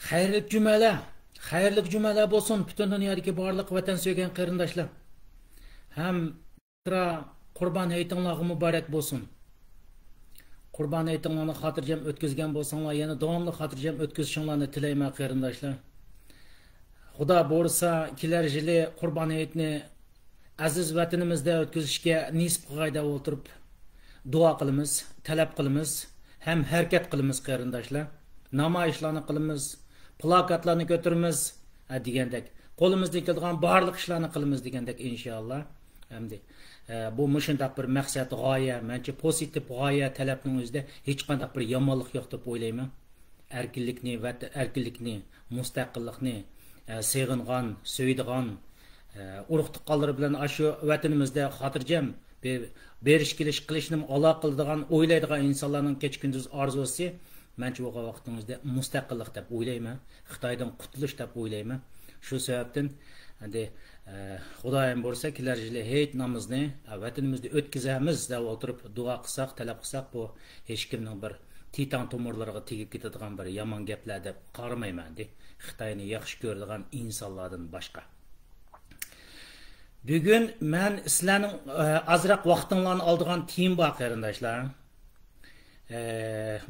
Xayrlik cümle. Xayrlik cümle bolsun bütün dünyadaki barlıq vatan söygen qeyrindaşlar. Hem Qurban hayitіңларga mübarek bolsun. Qurban hayitіңlarni xotirjam o'tkazgan bolsanglar, yana davomli xotirjam o'tkazishinglarni tilayman qeyrindaşlar. Xudo bo'lsa, kelar yili Qurban hayitini aziz vatanimizda o'tkazishga nisb qilgayda o'tirib duo qilamiz, talab qilamiz, ham harakat qilamiz qeyrindaşlar. Namoyishlarni qilamiz, plakatlarni ko'taramiz degandek, qo'limizdan keladigan barliq ishlarni qilamiz degandek inshaalloh. Hamdi bu mushundaq bir maqsad, g'oya, mencha pozitiv g'oya talabning o'zida hech qanday bir yomonlik yo'q deb o'ylayman. Erkinlikni, mustaqillikni sevg'ingan, so'ydigan urug' tuqqanlar bilan shu vatanimizda xotirjam berish kelish qilishni aloqiladigan, o'ylaydigan insonlarning kech kunduz orzusi mencha bu vaqtimizda mustaqillik deb o'ylayman, Xitoydan qutulish deb o'ylayman. Shu sababdan endi Xudoyim bo'lsa, kelar yili hayit namozni vatanimizda o'tkazamiz deb o'tirib duo qilsak, talab qilsak, bu hech kimning bir titan tomirlariga tegib ketadigan bir yomon gaplar deb qaramayman. Xitoyni yaxshi ko'radigan insonlardan boshqa. Bugun men sizlarning azroq vaqtinglarni oldigan tim bor qarindoshlar.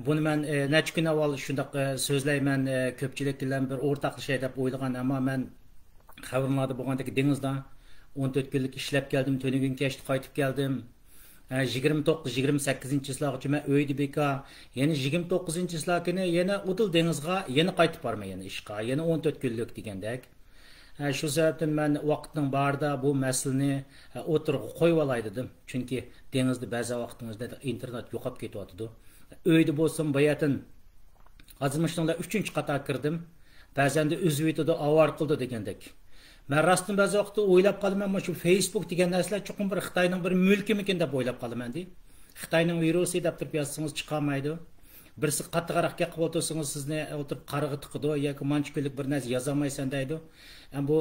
Bunu men necha kun avval shunday so'zlayman, ko'pchilik bilan bir o'rtaqlashay deb o'ylagan, ammo men xabarlarda bo'lgandek dengizda 14 kunlik ishlab keldim, to'nigun kechda qaytib keldim. 29-28-yillargacha men uyda bekor, yana 29-yillar kuni yana Udil dengizga yana qaytib bormayman ishga, yana 14 kunlik degandek. Shu sababdan men vaqtning barida bu masalani o'tirg'a qo'yib olay dedim. Chunki dengizda ba'zi vaqtingizda internet yo'qolib ketyapti. Uyda bo'lsam bayatin azimishlarda 3-qator kirdim. Ba'zan da o'zbekda avar qildi degandek. Men rostdan ba'zi vaqtda o'ylab qolaman, shu Facebook degan narsalar chuqur bir Xitoyning bir mulkimikin deb o'ylab qolaman deydi. Xitoyning virusi deb turib yozsangiz chiqolmaydi. Birisi qattiqroq qilib o'tirsangiz sizni o'tirib qarg'i tiqidi yoki manchko'lik bir narsa yozamaysan deydi. Bu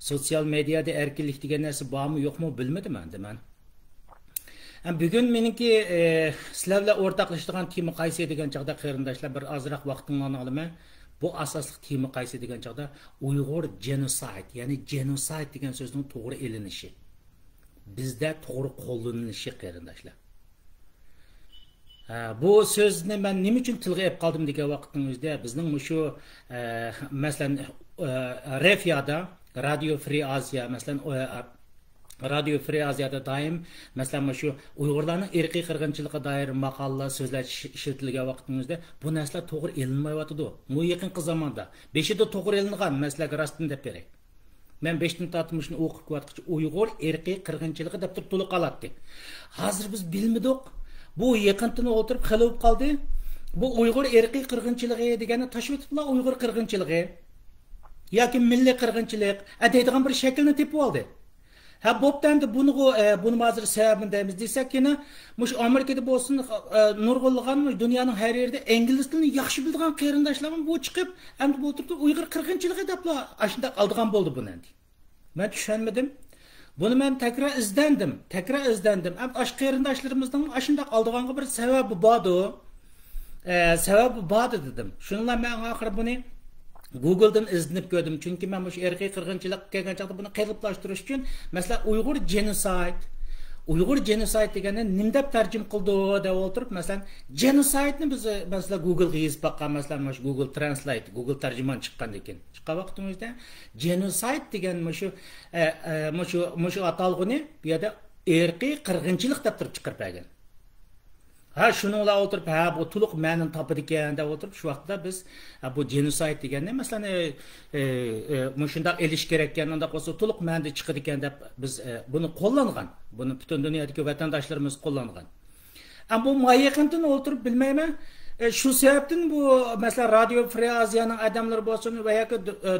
sotsial medyada erkinlik degan narsa bormi yo'qmi bilmadim endi men. Bugun meniki sizlar bilan o'rtoqlashadigan tema qaysi degan chaqda qarindoshlar bir ozroq vaqtinglarni olaman. Bu asosli tema qaysi degan chaqda Uyg'ur genocide, ya'ni genocide degan so'zning to'g'ri elinishi. Bizda to'g'ri qo'llanilishi qarindoshlar. Bu so'zni men nima uchun tilga olib qoldim degan vaqtning o'zida bizning shu masalan Refiyada Radio Free Asia masalan Radio Free Asia'da doim masalan shu Uyg'urlarning irqiy qirg'inchiligiga doir maqolalar, so'zlar ishlatilgan vaqtimizda bu narsalar to'g'ri elinmayotdi. Bu yaqin zamonda 5da to'g'ri elingan masalaga rostini deb beray. Men 5dan tortib o'qib ko'rgatqich Uyg'ur irqiy qirg'inchiligi deb turib to'liq qolatdi. Hozir biz bilmadik. Bu yaqindan o'tirib xilib qoldi. Bu Uyg'ur irqiy qirg'inchiligi degani tashvitlar Uyg'ur qirg'inchiligi yoki milliy qirg'inchilik deydigan bir shaklni tepib oldi. Bo'ptanda buni hozir sababini deymiz desak, yana mush Amerikada bo'lsin, nurg'unlagan dunyoning har yerida ingliz tilini yaxshi biladigan qarindoshlarim bu chiqib, endi bu o'tirib Uyg'ur qirg'inchiligi deb shunday oldigan bo'ldi buni endi. Men tushunmadim. Bunu men tekrar izlendim. Ash qarindoshlarimizning shunday oldiganga bir sababi bordi. Sababi bordi dedim. Shunlar men oxir buni Google'dan izlanib ko'rdim. Chunki men shu irqiy qirg'inchilik kelgan chaqda buni qiliblashtirish uchun, masalan, Uyg'ur genocide degani nim deb tarjim qildi deb o'tirib, masalan, genocide'ni biz masalan Google'ga yozib baqqan, masalan, Google Translate, Google tarjimon chiqqan ekan. Chiqqan vaqtimizda genocide degan shu atalg'ini bu yerda irqiy qirg'inchilik deb turib chiqarib bergan. Shuningla o'tirib, bu to'liq ma'noni topadi ekan deb o'tirib, shu vaqtda biz bu genocide deganni masalan shunday elish kerak ekan, unda bo'lsa to'liq ma'noda chiqadi ekan deb biz buni qo'llangan. Buni butun dunyodagi vatandoshlarimiz qo'llangan. Bu yaqindan o'tirib bilmayman. Shu sababdan bu masalan Radio Free Asia'ning odamlari bo'lsin va yoki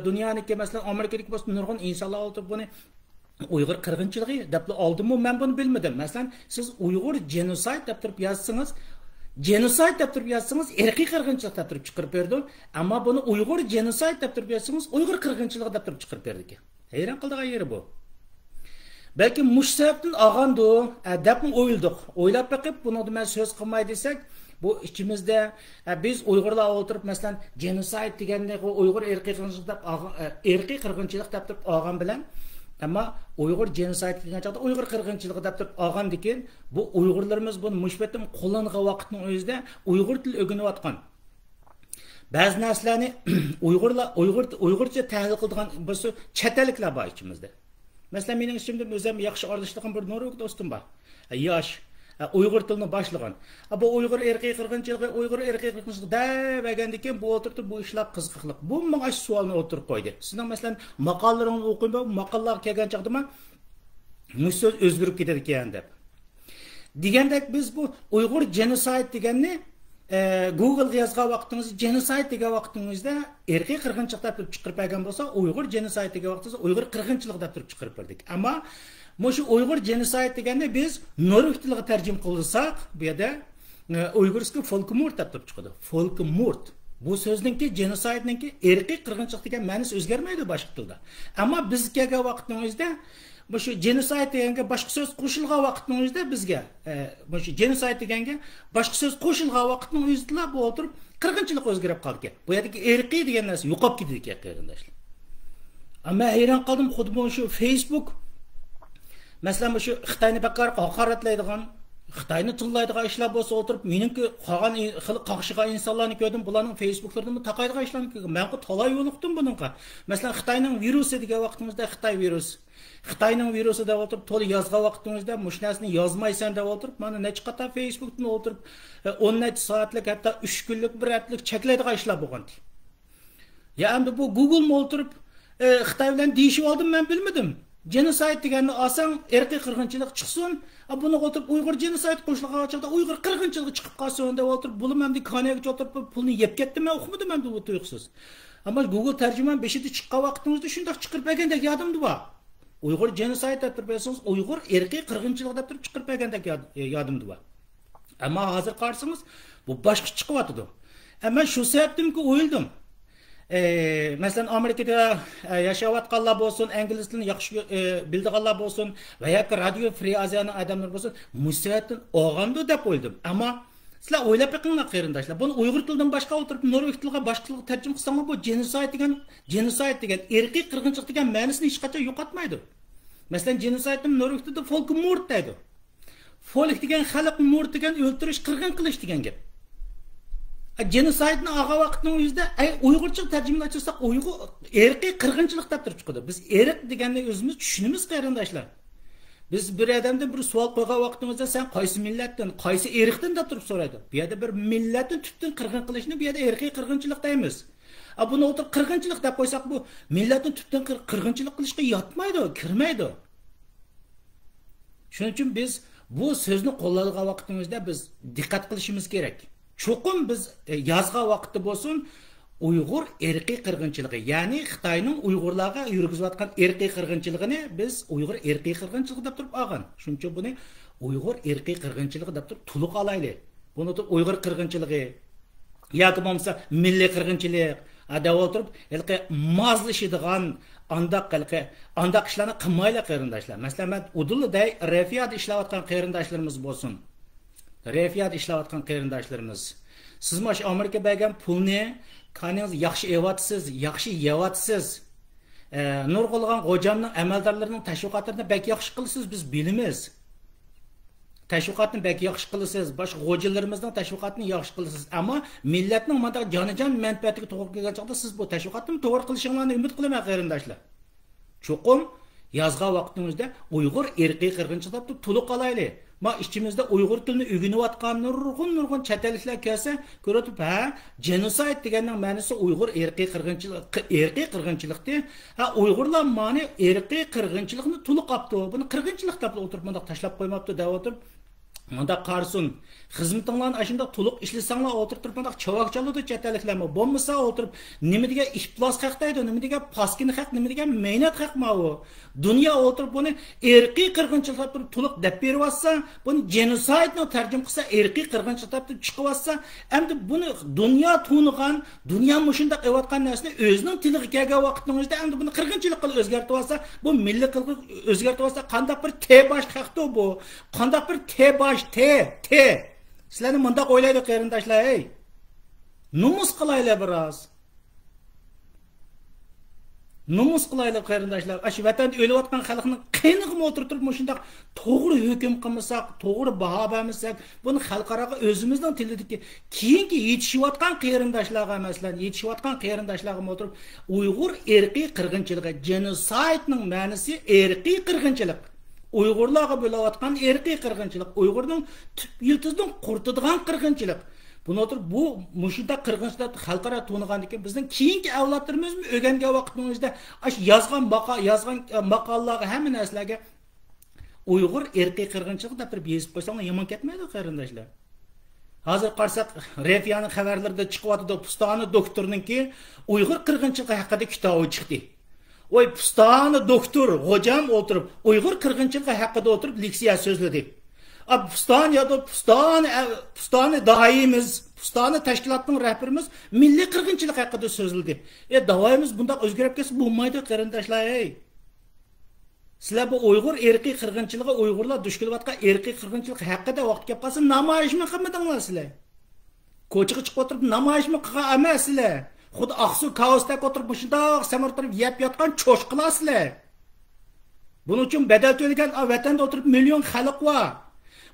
dunyoniki masalan Amerikadagi bo'lsin nurg'un insonlar o'tirib buni Uyg'ur qirg'inchiligi deb oldimmi, men buni bilmadim. Masalan, siz Uyg'ur genocide deb turib yozsangiz, irqiy qirg'inchilik deb turib chiqarib berdi. Ammo buni Uyg'ur genocide deb turib yozsangiz, Uyg'ur qirg'inchiligi deb turib chiqarib berdi ekan. Hayron qildigan yeri bu. Balki mush sababdan olgandi, deb o'yladik. O'ylab bakib, buni men so'z qilmay desak, Bu içimizde biz Uyg'urlar o'tirib masalan genocide degandek Uyg'ur irqiy qirg'inchilik deb turib olgan bilan ama Uyg'ur genocide degan chaqda Uyg'ur qirg'inchiligi deb turib olgandan keyin bu Uyg'urlarimiz buni mushbatim qo'llangan vaqtning o'zida Uyg'ur tili o'rganayotgan. Ba'zi narsalarni Uyg'urcha tahlil qiladigan bir chet elliklar bor ichimizda. Masalan, mening ishimda o'zim yaxshi oralashtirgan bir norveq do'stim bor. Yosh Uyg'ur tilini boshlagan. Bu Uyg'ur irqiy qirg'inchiligi degandan keyin bu o'tirib bu ishlar qiziqliq. Bu menga shu savolni o'tirib qo'ydi. Sizning masalan maqolalaringizni o'qiyman, maqolalar kelgan chaqda bu so'z o'zgarib ketadi ekan deb. Degandek biz bu Uyg'ur genocide deganni Google'ga yozgan vaqtingiz genocide degan vaqtingizda irqiy qirg'inchilik deb chiqarib bergan bo'lsa, Uyg'ur genocide degan vaqtingizda Uyg'ur qirg'inchilik deb chiqarib berdik. Ammo shu Uyg'ur genocide deganda biz norveq tiliga tarjima qilsak, bu yerda Uyg'urcha folkmord deb chiqadi. Folkmord. Bu so'zningki genocide'ningki irqiy qirg'inchilik degan ma'nosi o'zgarmaydi boshqa tilda. Ammo biz kelgan vaqtingizda shu genocide deganga boshqa so'z qo'shilgan vaqtning o'zida bizga shu genocide deganga boshqa so'z qo'shilgan vaqtning o'zida bu o'tirib qirg'inchilik o'zgarib qolgan. Bu yerdagi irqiy degan narsa yo'qolib ketdi ekan qarindoshlar. Ammo hayron qoldim, xuddi shu Facebook masalan shu Xitoyni bakar haqoratlaydigan, Xitoyni tillaydigan ishlar bo'lsa o'tirib, meningki qolgan qaqshigan insonlarni ko'rdim, bularning Facebook'larida taqaydigan ishlarni ko'rdim. Men talay yo'liqdim buningga. Masalan, Xitoyning virusi degan vaqtimizda Xitoy virusi Xitoyning virusi deb o'tirib, to'liq yozgan vaqtingizda mushnasini yozmaysan deb o'tirib, mana necha qator Facebook'dan o'tirib 10 necha soatlik, hatto 3 kunlik, bir haftalik cheklaydigan ishlar bo'lgan. Ya endi bu Google mo o'tirib Xitoy bilan deyishib oldim, men bilmadim. Genocide deganni olsang, irqiy qirg'inchilik chiqsin, buni o'tirib Uyg'ur genocide qo'shilgan vaqtda Uyg'ur qirg'inchiligi chiqib qolsin deb o'tirib, bulim ham konaga o'tirib pulni yeb ketdim, men o'qimadim ham bu tuyuqsiz. Ammo Google tarjiman 5-da chiqqan vaqtingizda shunday chiqarib bergandek yodimda bor. Uyg'ur genocide deb turib bersangiz, Uyg'ur irqiy qirg'inchilik deb turib chiqarib bergandek yodimda bor. Ammo hozir qarasangiz, bu boshqa chiqyapti. Ammo shu sababdimki o'yildim. Masalan, Amerikada yashayotganlar bo'lsin, ingliz tilini yaxshi bildiganlar bo'lsin va yoki Radio Free Asia'ning odamlari bo'lsin, musayatdan olgandi deb o'yladim. Ammo sizlar o'ylab beqinglar qarindoshlar. Buni Uyg'ur tilidan boshqa o'tirib norveq tiliga boshqa tilga tarjima qilsanglar, bu genocide degan irqiy qirg'inchilik degan ma'nosini hech qachon yo'qotmaydi. Masalan, genocide norveq tilida folkmord deydi. Folk degan xalq, mord degan o'ltirish, qirg'in qilish degan gap. Genocide'ni olgan vaqtning o'zida Uyg'urcha tarjimalayotsak, Uyg'ur irqiy qirg'inchilik deb turib chiqadi. Biz irq deganni o'zimiz tushunamiz qarindoshlar. Biz bir odamdan bir savol qo'ygan vaqtimizda sen qaysi millatdan, qaysi irqdan deb turib so'raydi. Bu yerda bir millatni tutdan qirg'in qilishni bu yerda irqiy qirg'inchilik deymiz. Buni o'tirib qirg'inchilik deb qo'ysak, bu millatni tutdan qirg'inchilik qilishga yotmaydi, kirmaydi. Shuning uchun biz bu so'zni qo'llagan vaqtimizda biz diqqat qilishimiz kerak. Cho'qim biz yozgan vaqtda bo'lsin, Uyg'ur irqiy qirg'inchiligi, ya'ni Xitoyning Uyg'urlarga yurgizayotgan irqiy qirg'inchiligini biz Uyg'ur irqiy qirg'inchiligi deb turib olgan. Shuning uchun buni Uyg'ur irqiy qirg'inchiligi deb turib to'liq olaylik. Buni Uyg'ur qirg'inchiligi yoki bo'lmasa milliy qirg'inchilik deb o'tirib, mozlashadigan andaq ishlarni qilmaylik qarindoshlar. Masalan, men Udulday Refiyada ishlayotgan qarindoshlarimiz bo'lsin. Refiyada ishlayotgan qarindoshlarimiz. Siz mash Amerika bergan pulni qaningiz yaxshi evatsiz, yaxshi yevatsiz. Nurg'ulg'an Xo'jamning amaldorlarining tashviqotlarini bek yaxshi qilasiz, biz bilamiz. Tashviqotni bek yaxshi qilasiz, boshqa xo'jalarimizning tashviqotini yaxshi qilasiz. Ammo millatning mana jonajon manfaatiga to'g'ri kelgan chaqda siz bu tashviqotni to'g'ri qilishinglarni umid qilaman qarindoshlar. Cho'qim yozgan vaqtingizda Uyg'ur irqiy qirg'inchilik deb to'liq olaylik. Ma içimizde Uyg'ur tilini o'rganayotgan nurg'un chet elliklar kelsa, ko'rib, genocide deganning ma'nosi Uyg'ur irqiy qirg'inchilikda. Uyg'urlar ma'ni irqiy qirg'inchilikni to'liq olibdi. Buni qirg'inchilik deb o'tirib, bunda tashlab qo'ymabdi deb o'tirib, bunda qarsin. Xizmatinglarni ashunda to'liq ishlasanglar, o'tirib, bunda chavak chaladi chet elliklarmi? Bo'lmasa o'tirib, nima degan iflos haq deydi, nima degan paskin haq, nima degan mehnat haq bu. Dunyo o'tirib buni irqiy qirg'inchilik deb turib to'liq deb beribsa, buni genocide tarjim qilsa, irqiy qirg'inchilik deb chiqibsa, endi buni dunyo tunigan, dunyo mushunda qilayotgan narsani o'zining tiliga kelgan vaqtingizda endi buni qirg'inchilik qilib o'zgartiribsa, bu milliy qilib o'zgartiribsa, qanday bir T bosh haqda bu, qanday bir T bosh T Sizlarni mundaq o'ylaydi qarindoshlar, ey. Numus qilaylar biroz. Numus qilaylar qarindoshlar. Ash vatanda o'layotgan xalqning qiyniqini o'tirib shundaq to'g'ri hukm qilmasak, to'g'ri baho bermasak, buni xalqaroga o'zimizning tilidagi keyingi yetishayotgan qarindoshlarga masalan, yetishayotgan qarindoshlarga o'tirib Uyg'ur irqiy qirg'inchiligi, genosidening ma'nosi irqiy qirg'inchilik. Uyg'urlarga bo'layotgan irqiy qirg'inchilik, Uyg'urning tüp yiltizdan qurtadigan qirg'inchilik. Buni o'tirib bu mushunda qirg'inchilik xalqaro to'nigandan keyin bizning keyingi avlodlarimiz o'rgangan vaqtimizda yozgan maqolalarga hamma narsalarga Uyg'ur irqiy qirg'inchilik deb turib yozib qo'ysanglar yomon ketmaydi qarindoshlar. Hozir qarsak Refiyaning xabarlarida chiqyapti, Pustoni doktorninki Uyg'ur qirg'inchiligi haqida kitobi chiqdi. Oy Pustoni doktor hocam o'tirib Uyg'ur qirg'inchiligi haqida o'tirib leksiya so'zladi. Pustani ya da Pustani daimiz, Pustani tashkilotning rahbarimiz milliy qirg'inchilik haqida so'zladi. Davoyimiz bundoq o'zgarib ketsa bo'lmaydi qarindoshlar, ey. Sizlar bu Uyg'ur irqiy qirg'inchiligi, Uyg'urlar duch kelayotgan irqiy qirg'inchilik haqida vaqt kelib qolsa namoyishmi qilmadinglar sizlar? Ko'chaga chiqib o'tirib namoyishmi qilgan emas sizlar. Xuddi Aqsu kaosda o'tirib shundoq samartirib yeb yotgan cho'shqilar sizlar. Buning uchun badal to'lagan vatanda o'tirib million xalq bor.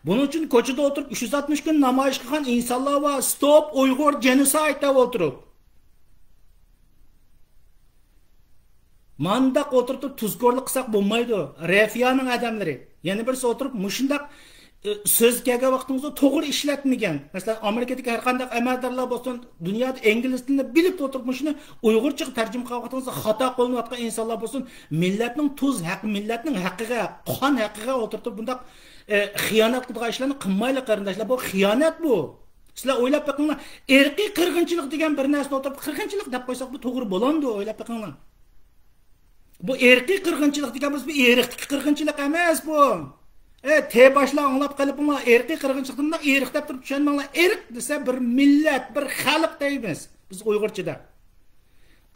Bunun için koçada oturup 360 gün namoyish qilgan insonlar var. Stop Uyg'ur genocide deb oturup. Mandaq oturup tuzkorlik qilsak bo'lmaydi. Refiyaning odamlari. Yana birisi oturup mushundaq söz kelgan vaqtimizda to'g'ri ishlatmagan. Masalan, Amerikadagi har qanday amaldorlar bo'lsin, dunyoda ingliz tilini bilib oturup shuni Uyg'urcha tarjima qilgan vaqtimizda xato qilinayotgan insonlar bo'lsin, millatning tuz haqqi, millatning haqqiga, qon haqqiga oturup bundaq xiyonat qilgan ishlarni qilmaylik qarindoshlar. Bu xiyonat bu. Sizlar o'ylab boqinglar, irqiy qirg'inchilik degan bir narsani o'tirib qirg'inchilik deb qo'ysak bu to'g'ri bo'lamdi, o'ylab boqinglar. Bu irqiy qirg'inchilik deganimiz bu irqiy qirg'inchilik emas bu. Te boshlar anglab qoliblar, irqiy qirg'inchilikni irq deb turib tushunmanglar. Irq desa bir millat, bir xalq deymiz biz Uyg'urchada.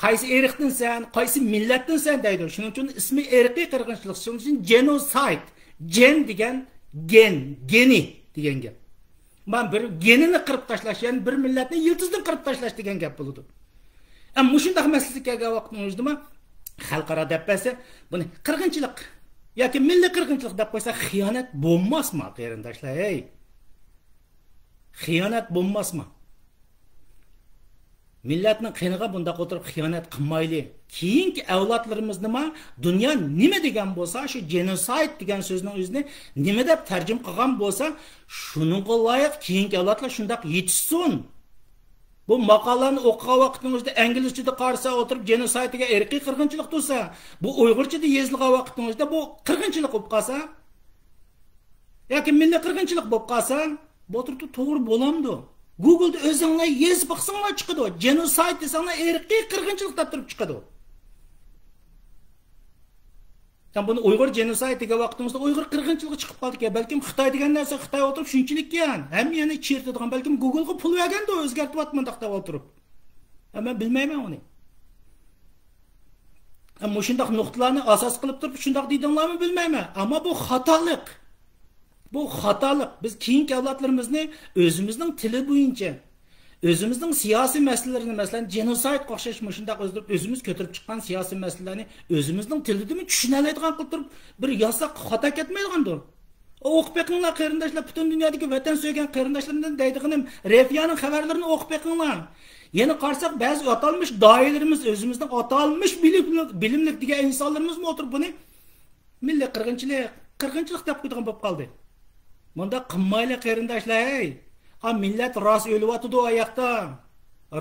Qaysi irqdinsan, qaysi millatdinsan deydi. Shuning uchun ismi irqiy qirg'inchilik, shuning uchun genocide. Gen degan geni degan gap. Men bir genini qirib tashlash, ya'ni bir millatni yiltizdan qirib tashlash degan gap bo'ladi. Ammo shunday masalaga vaqtimizda xalqaro deb bo'lsa, buni qirg'inchilik yoki milliy qirg'inchilik deb qo'ysa xiyonat bo'lmasmi qarindoshlar, ey? Xiyonat bo'lmasmi? Millatning qiyniga bundaq o'tirib xiyonat qilmayli. Keyingi avlodlarimiz nima, dunyo nima degan bo'lsa, shu genocide degan so'zning o'zini nima deb tarjima qilgan bo'lsa, shuningga loyiq keyingi avlodlar shundaq yetishsin. Bu maqolani o'qigan vaqtingizda inglizchada qarsa o'tirib genocidega irqiy qirg'inchilik bo'lsa, bu Uyg'urchada yozilgan vaqtingizda bu qirg'inchilik bo'lib qolsa, yoki milliy qirg'inchilik bo'lib qolsa, bu turib to'g'ri bo'lamdi. Google'da o'zinglar yozib baqsanglar chiqadi. Genocide desanglar irqiy qirg'inchilik deb turib chiqadi. Buni Uyg'ur genocide degan vaqtimizda Uyg'ur qirg'inchiligi chiqib qoldi ekan. Balkim Xitoy degan narsa Xitoy o'tirib shunchalik ekan. Hammani chertadigan, balkim Google'ga pul berganda o'zgartib atmandaq deb o'tirib. Ammo bilmayman uni. Ammo shundaq nuqtalarni asos qilib turib shundaq deydinglarmi bilmayman. Ammo bu xatolik. Bu xatolik. Biz keyingi avlodlarimizni o'zimizning tili bo'yicha, o'zimizning siyosiy masalalarini, masalan, genocide qo'shish shundaq o'zimiz ko'tarib chiqqan siyosiy masalalarni o'zimizning tilidami tushunoladigan qilib turib bir yosa xato ketmaydigandir. O'qib beqinglar qarindoshlar, butun dunyodagi vatan so'ygan qarindoshlardan deydiganim Refiyaning xabarlarini o'qib beqinglar. Yana qarsak ba'zi atalmış doiralarimiz o'zimizning atalmış bilimlik degan insonlarimiz o'tirib buni milliy qirg'inchilik deb qo'ygan bo'lib qoldi. Bunda qimmayli qarindoshlar, ey. Millat ras o'lyapti oyoqda.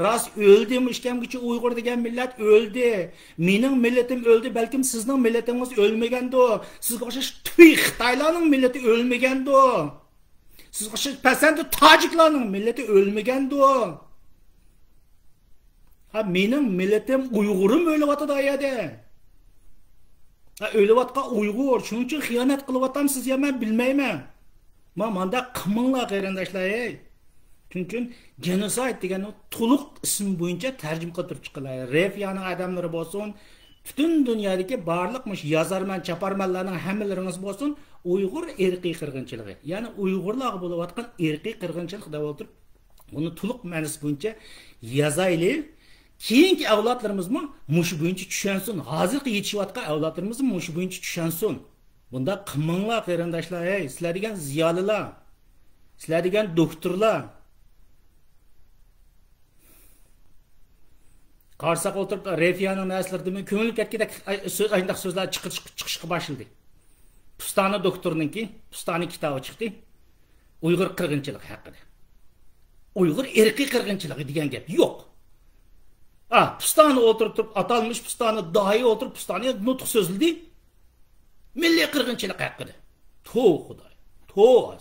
Ras o'ldimi ishkamgacha Uyg'ur degan millat o'ldi. Mening millatim o'ldi, balkim sizning millatingiz o'lmagandi. Sizga o'xshash Xitoylarning millati o'lmagandi. Sizga o'xshash pasanda tojiklarning millati o'lmagandi. Mening millatim Uyg'urim o'lyapti oyada. O'lyapgan Uyg'ur, shuning uchun xiyonat qilyapman sizga men bilmayman. Manda qiminglar qarindoshlar, ey. Chunki genocide degan to'liq ism bo'yicha tarjima qilib chiqiladi. Refiyaning odamlari bo'lsin, butun dunyodagi barliq mush yozarman, chaparmanlarning hammalaringiz bo'lsin, Uyg'ur irqiy qirg'inchiligi, ya'ni Uyg'urlarga bo'layotgan irqiy qirg'inchilik deb o'tirib, buni to'liq ma'nosi bo'yicha yozayli. Keyingi avlodlarimizmi mush bo'yicha tushunsin. Hozirgi yetishayotgan avlodlarimiz mush bo'yicha tushunsin. Bunda qilmanglar qarindoshlar, ey, sizlar degan ziyolilar, sizlar degan doktorlar. Qarsak o'tirib Refiyaning naslarida ko'ngil ketganda ayndaq so'zlar chiqishga boshladi. Pustani doktorninki, Pustani kitobi chiqdi. Uyg'ur qirg'inchiligi haqida. Uyg'ur irqiy qirg'inchiligi degan gap yo'q. Pustani o'tirib, atalmış Pustani dahi o'tirib, Pustani nutq so'zildi. Milliy qirg'inchilik haqida. Xudoy.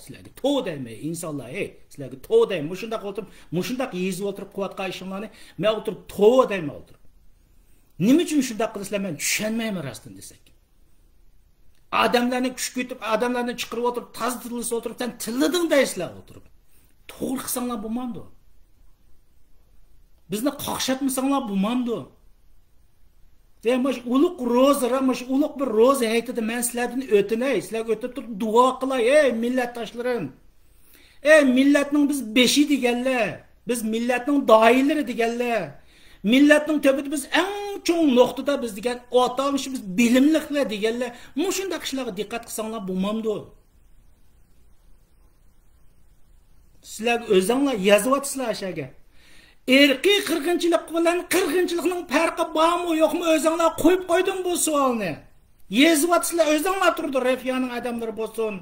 Sizlarga demay, insonlar, sizlarga demay, mushundaq o'tirib, mushundaq yezib o'tirib quvvatqa ishimlarni, men o'tirib demay o'tirib. Nima uchun shundaq qilasizlar, men tushunmayman rostdan desak. Adamlarni kuch ketib, adamlarni chiqirib o'tirib, tazdirlisa o'tirib, sen tillading deysizlar o'tirib. To'g'ri qilsanglar bo'lmamdi. Bizni qaqshatmasanglar bo'lmamdi. Demak, ulug' ro'za, ulug' bir ro'za haytida men sizlardan o'tinay, sizlarga o'tib turib duo qilay, ey millatdoshlarim. Ey millatning biz beshi deganlar, biz millatning doilari deganlar. Millatning tubida biz eng cho'ng nuqtada biz degan otamshi biz bilimlilar deganlar. Mushundaq ishlarga diqqat qilsanglar bo'lmamdi. Sizlar o'zinglar yozyapsizlar ashaga. Irqiy qirg'inchilik bilan qirg'inchilikning farqi bormi yo'qmi o'zinglar qo'yib qo'yding bu savolni. Yezyapsizlar o'zinglar turdi, Refiyaning odamlari bo'lsin,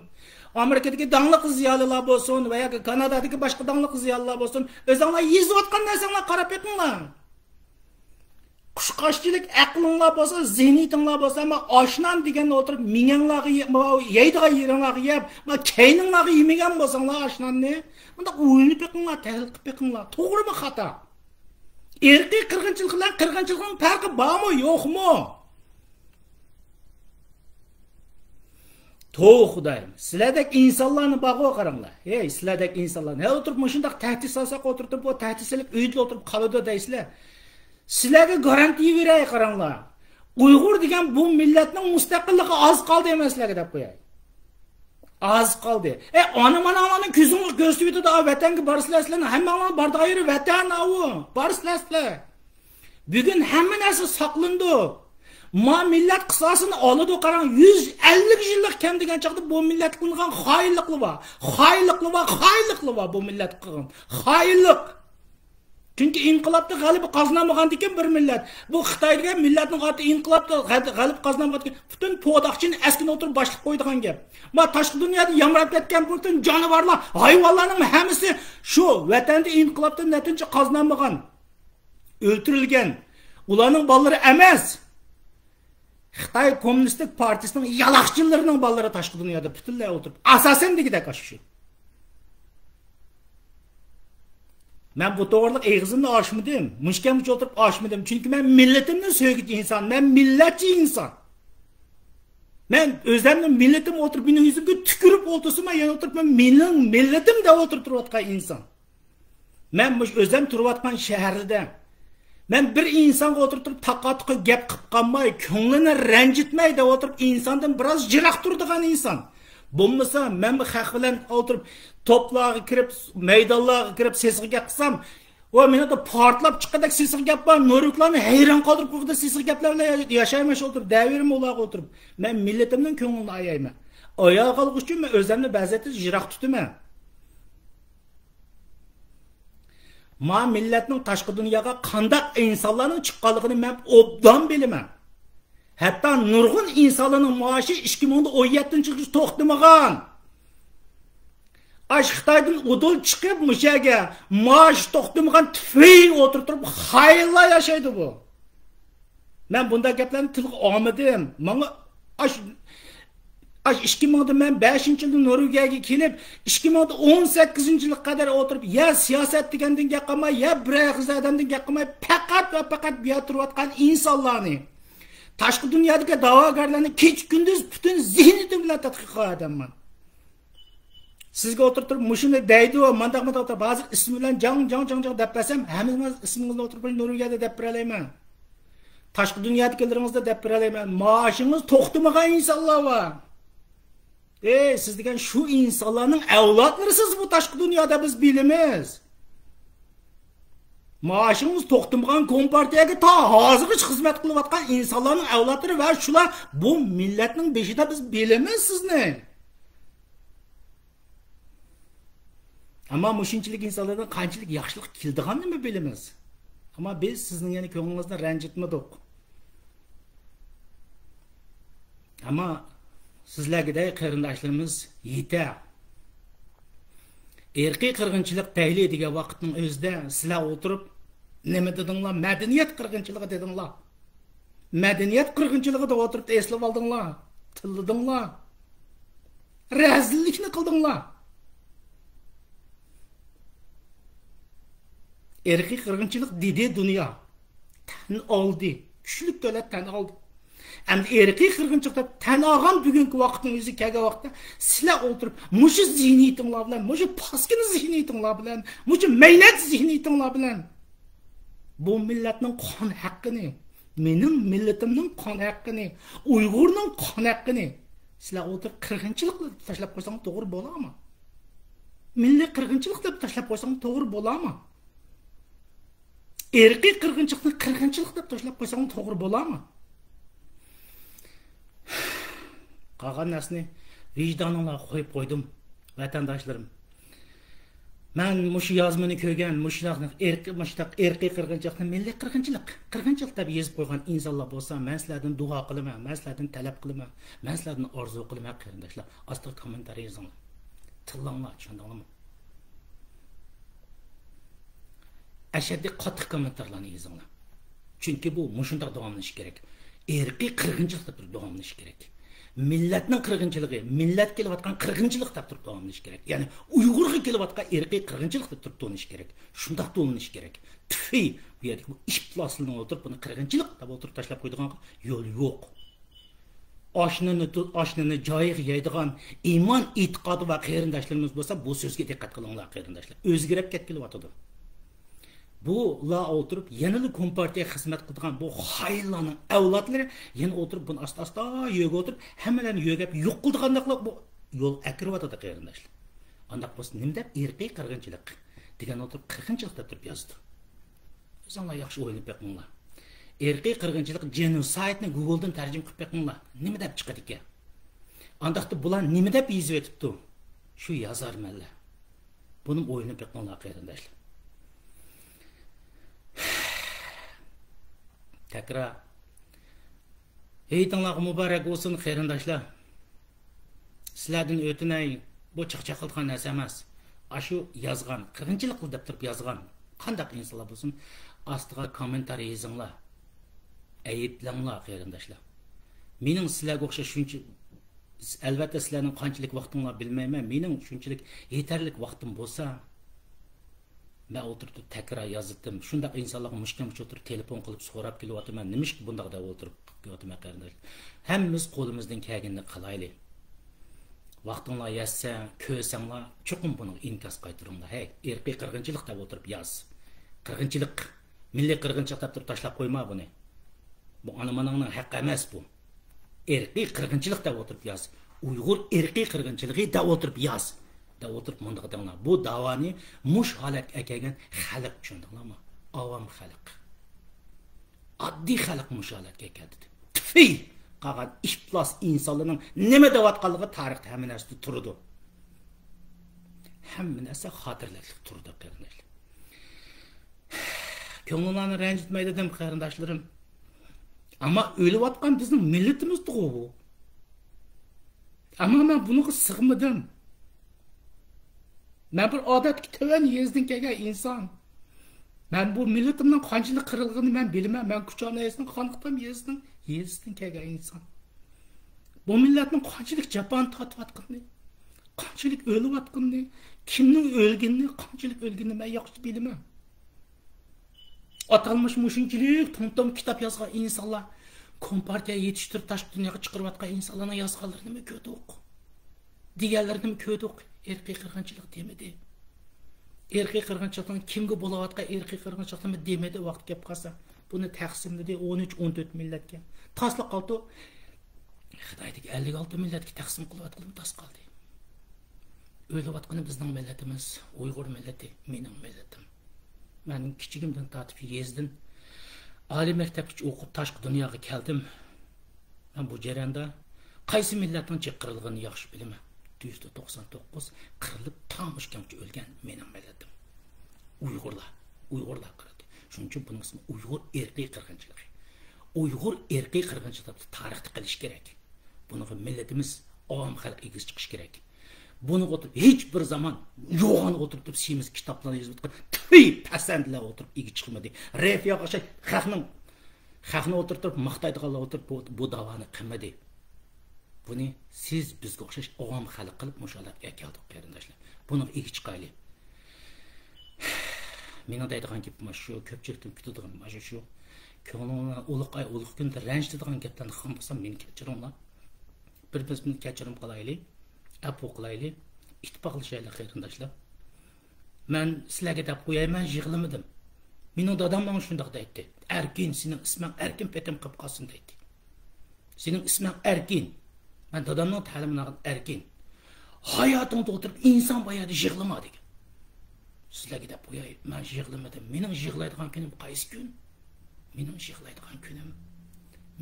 Amerikadagi danglik ziyolilar bo'lsin va yoki Kanadadagi boshqa danglik ziyolilar bo'lsin, o'zinglar yezyotgan narsanglar qarab beqinglar. Qushqochchilik aqlinglar bo'lsa, zihniyatinglar bo'lsa, ama oshnan deganni o'tirib minganglarga yeydigan yeringlarga yeb, va keyninglarga yemagan bo'lsanglar oshnanni, bunda o'yinib beqinglar, tahlil qilib beqinglar. To'g'rimi xato? Irqiy qirg'inchilik bilan qirg'inchilikning farqi bormi yo'qmi? Xudoyim, sizlardek insonlarni bag'o qaranglar. Ey, sizlardek insonlar, ne o'tirib shundaq tahdid solsak o'tirib, bu tahdidchilik uyda o'tirib qoladi deysizlar. Sizlarga garantiya beray qaranglar. Uyg'ur degan bu millatning mustaqilligi oz qoldi emaslarga deb qo'yay. Az qoldi. Ona-manani ko'zingni ko'rsatib da vatanga borsizlar, hammanglar bardayri vatan avu. Borsizlar. Bugun hamma narsa saqlandi. Ma millat qisosini oladi qarang, 150 yillik kam degan chaqda bu millat qilgan xoinlikli va bu millat qilgan xoinlik. Çünkü inqilobda g'alaba qozonmagan ekan bir millat. Bu Xitoyga millatning oti inqilobda g'alaba qozonmagan ekan. Butun po'doqchini askini o'tirib boshliq qo'ydigan gap. Ma tashqi dunyoda yamrab ketgan butun jonivorlar, hayvonlarning hammasi shu vatanda inqilobda natija qozonmagan, o'ltirilgan. Ularning bolalari emas. Xitoy Kommunistik Partiyasining yalaqchilarining bolalari tashqi dunyoda butunlay o'tirib, asosan degidek shu. Ben bu doğruluk eğizimle aşmadım. Müşkemmiş oturup aşmadım. Çünkü ben milletimden söylediği insan. Ben milletçi insan. Ben özlemle milletim oturup benim yüzümü tükürüp otursun. Ben oturup ben milletim de oturup durvatkan insan. Ben özlem durvatkan şehirde. Ben bir insan oturup takatıkı gep kıpkanmay, könlüne rencitmey de oturup insandan biraz jirak durduğun insan. Bulmasa ben bu hak bilen oturup toplarga kirib, maydonlarga kirib sesga gapsam, o meni de portlab chiqqandak sesga gap bor, nuruklarni hayron qoldirib qo'ydi, sesga gaplar bilan yashayman o'tirib, davirim ularga o'tirib. Men millatimning ko'nglini ayayman. Oyoq olg'ich uchun men o'zimni ba'zida jiroq tutaman. Ma millatning tashqi dunyoga qanday insonlarning chiqqanligini men obdan bilaman. Hatta nurg'un insonlarning maoshi 2017-yil to'xtamagan. Xitoydan udul chiqib mushaga maosh to'xtamagan tufay o'tirib xayollar yashaydi bu. Men bunday gaplarni tilga olmadim. Menga 2000da men 5-yilda Norvegiyaga kelib, 2018-yilga qadar o'tirib, ya siyosat degandan gap qilmay, ya bir odamdan gap qilmay, faqat bu yerda turayotgan insonlarni, tashqi dunyodagi da'vogarlarni kech-kunduz butun zihniyatim bilan tadqiq qilaman. Sizga o'tirib mushuni deydi va mandaq ba'zi ismi bilan jang deb bersam, hammamiz ismingizni o'tirib Norvegiyada deb beralayman. Tashqi dunyodagilariingizda deb beralayman. Maoshingiz to'xtamagan insonlar bor. Siz degan şu insonlarning avlodlarisiz bu tashqi dunyoda biz bilamiz. Maaşınız to'xtamagan kompartiyaga ta hozirgacha xizmat qilayotgan insonlarning avlodlari va shular bu millatning beshida biz bilamiz sizni. Ama mushunchalik insonlardan qanchalik yaxshilik keldiganini bilamiz. Ama biz sizning yana ko'nglingizni ranjitmadik. Ama sizlarga qarindoshlarimiz yeta. Erkiy qirg'inchilik tayli degan vaqtning o'zida sizlar o'tirib nima dedinglar? Madaniyat qirg'inchiligi dedinglar. Madaniyat qirg'inchiligi deb o'tirib eslab oldinglar. Tilladinglar. Razillikni qildinglar. Erkiy qirg'inchilik dedi dunyo. Tan oldi. Kuchli davlat tan oldi. Endi erkiy qirg'inchilikda tan olgan bugungi vaqtning o'zi kelgan vaqtda sizlar o'tirib, mushu zihniyatinglar bilan, mushu paskina zihniyatinglar bilan, mushu maylat zihniyatinglar bilan bu millatning qon haqqini, mening millatimning qon haqqini, Uyg'urning qon haqqini sizlar o'tirib qirg'inchilik tashlab qo'ysang to'g'ri bo'ladimi? Milliy qirg'inchilik deb tashlab qo'ysang to'g'ri bo'ladimi? Erkiy qirg'inchilik deb tashlab qo'ysang to'g'ri bo'ladimi? Qolgan narsani vijdoningizga qo'yib qo'ydim, vatandoshlarım. Men mushu yozmani ko'rgan, erkiy qirg'inchilikni milliy qirg'inchilik deb yozib qo'ygan insonlar bo'lsa, men sizlardan duo qilaman, men sizlardan talab qilaman, men sizlardan orzu qilaman qarindoshlar. Ostiga kommentariy yozinglar. Tillanglar, tushundinglarmi? Ashaddiy qattiq kommentarlarni yozinglar. Chunki bu mushundoq davomlanishi kerak. Erkiy qirg'inchilik deb davomlanishi kerak. Millatning qirg'inchiligi, millat kelayotgan qirg'inchilik deb turib davomlanishi kerak. Ya'ni Uyg'urga kelayotgan erkiy qirg'inchilik deb turib davomlanishi kerak. Shundoq davomlanishi kerak. Tüfi bu yerda bu ish plasini o'tirib buni qirg'inchilik deb o'tirib tashlab qo'ydigan yo'l yo'q. Oshnini joyiga yeydigan iymon, e'tiqodi va qarindoshlarimiz bo'lsa, bu so'zga diqqat qilinglar qarindoshlar. O'zgarib ketkilyotdi. Bu la o'tirib yanada kompartiya xizmat qilgan bu xayollarning avlodlari yana o'tirib buni asta yo'ga o'tirib hammalarni yo'gab yo'q qilganliklar bu yo'l akiriyotdi qarindoshlar. Andaq bo'lsa nima deb erkiy qirg'inchilik degan o'tirib qirg'inchilik deb turib yozdi. O'zinglar yaxshi o'ylab beqinglar. Erkiy qirg'inchilik genocide-ni Google-dan tarjima qilib beqinglar. Nima deb chiqadi ekan? Andaqda bular nima deb yozib o'tibdi? Shu yozarmanlar. Buni o'ylab beqinglar qarindoshlar. Tekrar hayitіңлар mübarek olsun qarindoshlar. Sizlardan o'tinay, bu chiqchaq qilgan narsa emas. Ashu yozgan, qirg'inchilik deb turib yozgan qandaq insonlar bo'lsin, ostiga kommentariy yozinglar. Ayıplanglar qarindoshlar. Mening sizlarga o'xshash shuncha albatta sizlarning qanchalik vaqtinglar bilmayman. Mening shunchalik yetarlik vaqtim bo'lsa, ben oturib tekrar yazdım. Şundaq insonlarga mushkam o'tirib telefon qilib so'rab kelyapman. Nimishki bundaq deb o'tirib kelyapman qarindoshlar. Hammamiz qo'limizdan kelganini qilaylik. Vaqtinglar yetsa, ko'rsanglar, chuqur buni inkos qaytaringlar. Hey, erkiy qirg'inchilik deb o'tirib yoz. Qirg'inchilik, milliy qirg'inchilik deb turib tashlab qo'yma buni. Bu ana-manangning haqqi emas bu. Erkiy qirg'inchilik deb o'tirib yoz. Uyg'ur erkiy qirg'inchiligi deb o'tirib yoz. Da o'tirib mundaq denglar. Bu davoni mush holatga kelgan xalq tushundinglarmi? Avam xalq. Oddiy xalq mush holatga keldi. Tüfi qolgan ishplos insonlarning nima deyotganligi tarixda hamma narsa turdi. Hamma narsa xotirlarlik turdi qarindoshlar. Ko'ngillarni ranjitmaydi dedim qarindoshlarim. Ammo o'layotgan bizning millatimiz-ku bu. Ammo men buni sig'madim. Ben bir odatga töven yezdin kelgan inson. Ben bu millatimning qanchalik qirilganini men bilmem. Ben kuchonayesini qanqtam yezdin kelgan inson. Bu millatning qanchalik jafon tortayotganini, qanchalik o'layotganini, kimning o'lganini, qanchalik o'lganini men yaxshi bilaman. Atalmış mushunchalik tom kitap yozgan insonlar, kompartiya yetishtirib tashqi dunyoga chiqarayotgan insonlarning yozganlarini nima ko'rdik? Deganlarini nima ko'rdik? Erkiy qirg'inchilik demedi. Erkiy qirg'inchilikdan kimga bo'layotgan erkiy qirg'inchilikni demedi vaqt kelib qolsa. Buni taqsimladi 13-14 millatga. Tasliq qoldi. Xitoydagi 56 millatga taqsim qilayotgan tas qoldi. O'ylayotgani bizning millatimiz, Uyg'ur millati, mening millatim. Men kichigimdan tortib yezdim. Oliy maktabgacha o'qib tashqi dunyoga keldim. Men bu jarayonda qaysi millatning chiqarilganini yaxshi bilaman. 199 qirilib tamoshkamcha o'lgan mening millatim. Uyg'urlar qirdi. Shuning uchun buning ismi Uyg'ur irqiy qirg'inchiligi. Uyg'ur irqiy qirg'inchilikni tarixda qilish kerak. Bunga millatimiz ovam xalq egiz chiqish kerak. Buni o'tirib hech bir zaman yo'g'on o'tirib semiz kitoblarni yozib o'tgan tüy pasandlar o'tirib egi chiqmadi. Refiya o'sha xalqni o'tirib maqtaydiganlar o'tirib bu davoni qilmadi. Buni siz bizga o'xshash ovam xalq qilib musholarga keldik qarindoshlar. Buni egi chiqayli. Meni deydigan gapim shu, ko'pchilikdan kutadigan mana shu. Ko'nglimni ulug' kunda ranjitadigan gaplarni ham bo'lsam meni kechiringlar. Bir-birini kechirim qilaylik. Apu qilayli, ittifoqlashaylik qarindoshlar. Men sizlarga deb qo'yayman, yig'lamadim. Mening dadam menga shunday deydi. Erkin, sening isming Erkin Petem qilib qolsin deydi. Sening isming Erkin. Men dadamning ta'limini olgan Erkin. Hayotingda o'tirib inson boyadi yig'lama degan. Sizlarga deb qo'yay, men yig'lamadim. Mening yig'laydigan kunim qaysi kun? Mening yig'laydigan kunim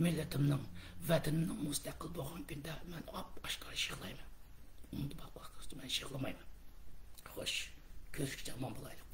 millatimning, vatanimning mustaqil bo'lgan kunda men oshkora yig'layman. Unutma, ben şıklamayım. Hoş, görüşeceğim, aman bulayım.